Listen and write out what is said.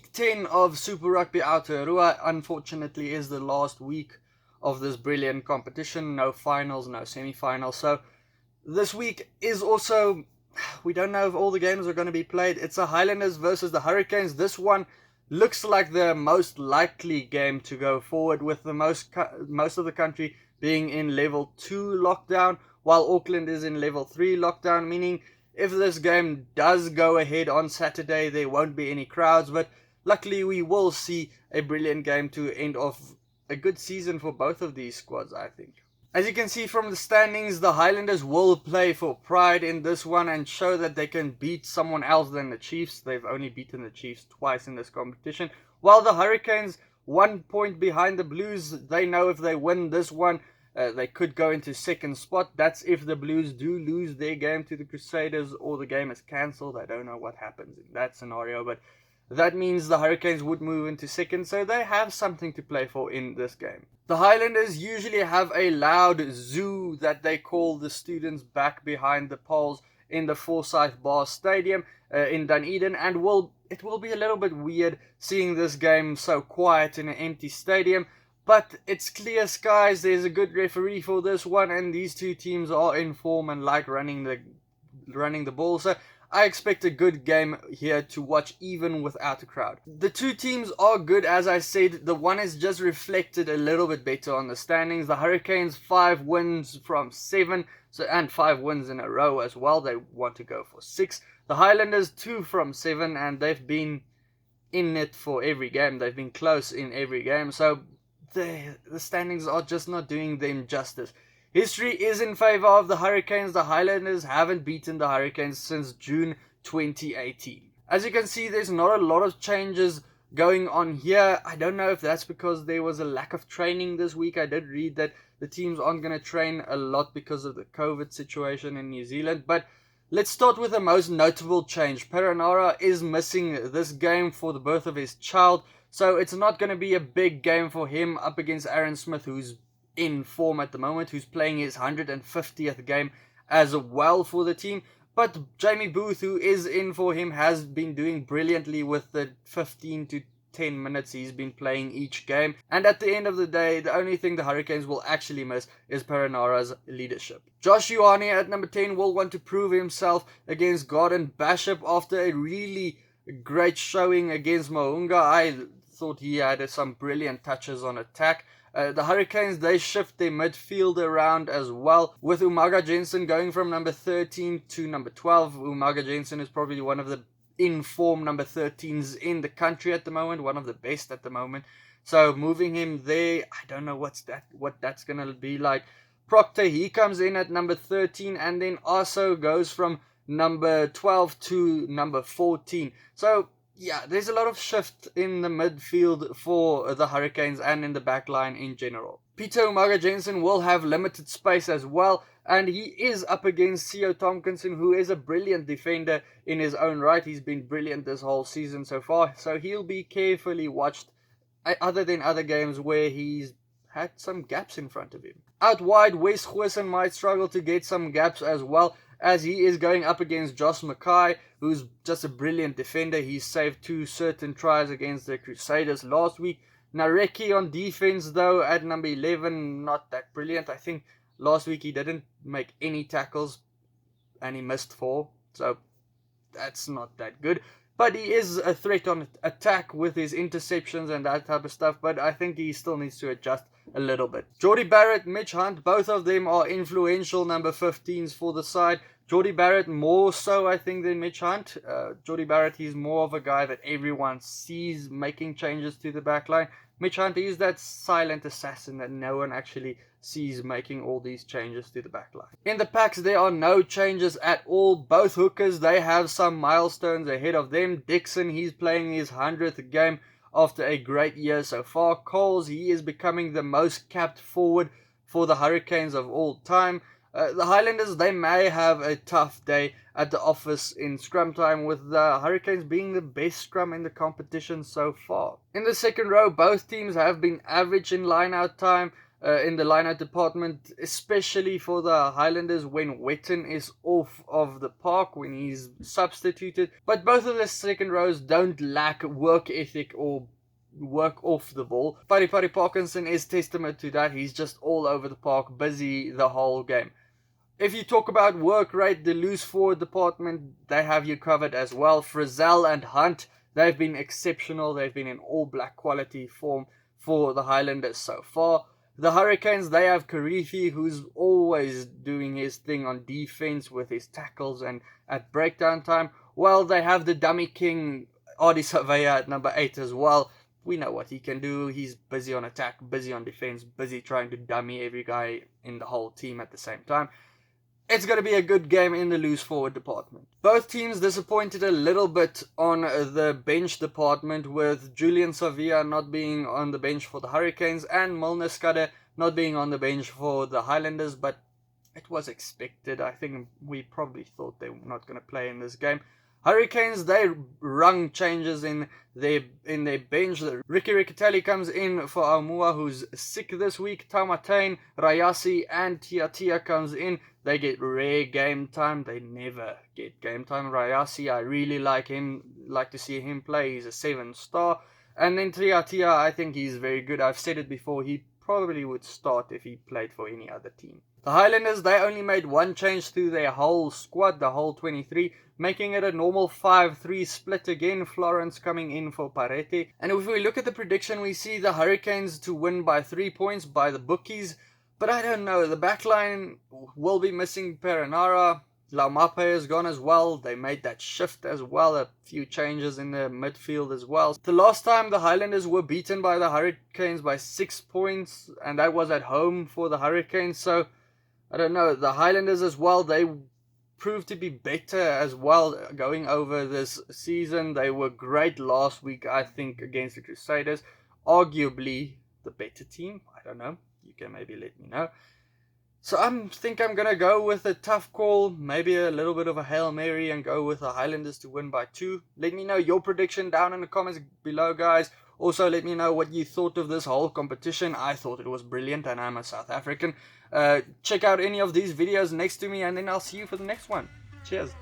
Week 10 of Super Rugby Aotearoa, unfortunately, is the last week of this brilliant competition. No finals, no semi-finals. So this week is also, we don't know if all the games are going to be played. It's the Highlanders versus the Hurricanes. This one looks like the most likely game to go forward, with the most of the country being in level 2 lockdown, while Auckland is in level 3 lockdown, meaning if this game does go ahead on Saturday, there won't be any crowds, but luckily we will see a brilliant game to end off a good season for both of these squads, I think. As you can see from the standings, the Highlanders will play for pride in this one and show that they can beat someone else than the Chiefs. They've only beaten the Chiefs twice in this competition, while the Hurricanes, 1 point behind the Blues. They know if they win this one, they could go into second spot. That's if the Blues do lose their game to the Crusaders or the game is cancelled. I don't know what happens in that scenario, but that means the Hurricanes would move into second, so they have something to play for in this game. The Highlanders usually have a loud zoo that they call the students back behind the poles in the Forsyth Bar Stadium in Dunedin, and it will be a little bit weird seeing this game so quiet in an empty stadium. But it's clear skies, there's a good referee for this one, and these two teams are in form and like running the ball. So I expect a good game here to watch even without a crowd. The two teams are good, as I said. The one is just reflected a little bit better on the standings. The Hurricanes 5 wins from 7, and 5 wins in a row as well. They want to go for 6. The Highlanders 2 from 7, and they've been in it for every game. They've been close in every game. So the standings are just not doing them justice. History is in favour of the Hurricanes. The Highlanders haven't beaten the Hurricanes since June 2018. As you can see, there's not a lot of changes going on here. I don't know if that's because there was a lack of training this week. I did read that the teams aren't going to train a lot because of the COVID situation in New Zealand. But let's start with the most notable change. Perenara is missing this game for the birth of his child, so it's not going to be a big game for him up against Aaron Smith, who's in form at the moment, who's playing his 150th game as well for the team. But Jamie Booth, who is in for him, has been doing brilliantly with the 15 to 10 minutes he's been playing each game. And at the end of the day, the only thing the Hurricanes will actually miss is Perenara's leadership. Josh Ioane at number 10 will want to prove himself against Gordon Bishop after a really great showing against Mo'unga. I thought he had some brilliant touches on attack. The Hurricanes, they shift their midfield around as well, with Umaga Jensen going from number 13 to number 12. Umaga Jensen is probably one of the in-form number 13s in the country at the moment, one of the best at the moment. So moving him there, I don't know what that's going to be like. Proctor, he comes in at number 13, and then also goes from number 12 to number 14. So yeah, there's a lot of shift in the midfield for the Hurricanes and in the back line in general. Peter Umaga Jensen will have limited space as well, and he is up against Theo Tompkinson, who is a brilliant defender in his own right. He's been brilliant this whole season so far, so he'll be carefully watched, other than other games where he's had some gaps in front of him. Out wide, Wes Goosen might struggle to get some gaps as well, as he is going up against Josh Mackay, who's just a brilliant defender. He saved 2 certain tries against the Crusaders last week. Nareki on defense, though, at number 11, not that brilliant. I think last week he didn't make any tackles, and he missed 4, so that's not that good. But he is a threat on attack with his interceptions and that type of stuff, but I think he still needs to adjust a little bit. Jordie Barrett, Mitch Hunt, both of them are influential number 15s for the side. Jordie Barrett more so, I think, than Mitch Hunt. Jordie Barrett, he's more of a guy that everyone sees making changes to the backline. Mitch Hunt is that silent assassin that no one actually sees making all these changes to the backline. In the packs, there are no changes at all. Both hookers, they have some milestones ahead of them. Dixon, he's playing his 100th game after a great year so far. Coles, he is becoming the most capped forward for the Hurricanes of all time. The Highlanders, they may have a tough day at the office in scrum time, with the Hurricanes being the best scrum in the competition so far. In the second row, both teams have been average in line-out time. in the line-out department, especially for the Highlanders when Wetton is off of the park, when he's substituted. But both of the second rows don't lack work ethic or work off the ball. Paddy Parkinson is testament to that. He's just all over the park, busy the whole game. If you talk about work rate, the loose forward department, they have you covered as well. Frizzell and Hunt, they've been exceptional. They've been in all black quality form for the Highlanders so far. The Hurricanes, they have Karifi, who's always doing his thing on defense with his tackles and at breakdown time. Well, they have the dummy king, Ardie Savea, at number 8 as well. We know what he can do. He's busy on attack, busy on defense, busy trying to dummy every guy in the whole team at the same time. It's going to be a good game in the loose forward department. Both teams disappointed a little bit on the bench department, with Julian Savia not being on the bench for the Hurricanes and Milner Skudde not being on the bench for the Highlanders, but it was expected. I think we probably thought they were not going to play in this game. Hurricanes, they rung changes in their bench. Ricky Riccitelli comes in for Aumua, who's sick this week. Taumatein, Rayasi and Tiatia comes in. They get rare game time. They never get game time. Rayasi, I really like him. Like to see him play. He's a 7-star. And then Tiatia, I think he's very good. I've said it before. He probably would start if he played for any other team. The Highlanders, they only made one change to their whole squad, the whole 23, making it a normal 5-3 split again. Florence coming in for Parete. And if we look at the prediction, we see the Hurricanes to win by 3 points by the bookies. But I don't know, the backline will be missing Perenara. Laumape is gone as well. They made that shift as well. A few changes in the midfield as well. The last time the Highlanders were beaten by the Hurricanes by 6 points, and that was at home for the Hurricanes. So, I don't know, the Highlanders as well, they proved to be better as well going over this season. They were great last week, I think, against the Crusaders. Arguably the better team. I don't know. You can maybe let me know. So I think I'm going to go with a tough call, maybe a little bit of a Hail Mary, and go with the Highlanders to win by 2. Let me know your prediction down in the comments below, guys. Also, let me know what you thought of this whole competition. I thought it was brilliant, and I'm a South African. Check out any of these videos next to me, and then I'll see you for the next one. Cheers.